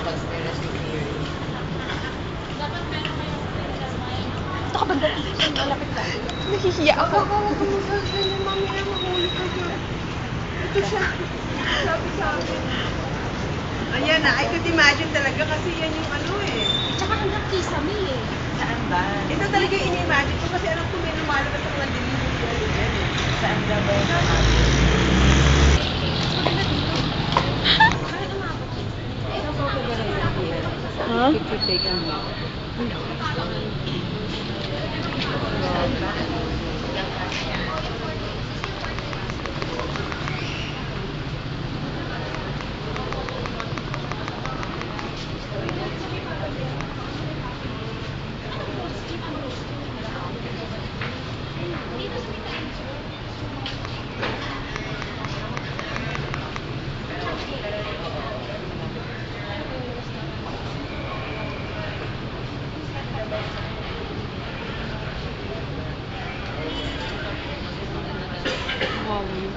conspiracy theory. Ito ka banda. Malapit ka. Nahihiya ako. Hawak mo sa akin, mamaya mahuli ka dyan. Ito siya. Sabi sa akin. Ayan na, I could imagine talaga kasi yan yung ano eh. Tsaka hanggang kisame eh. Saan ba? Ito talaga yung in-imagine ko kasi alam ko may lumalabas sa mga delivery yan eh. Saan ba ba? Maganda dito. Bakit umabot? Ito po ba here? Ha? Picture taken mo. Wow, yung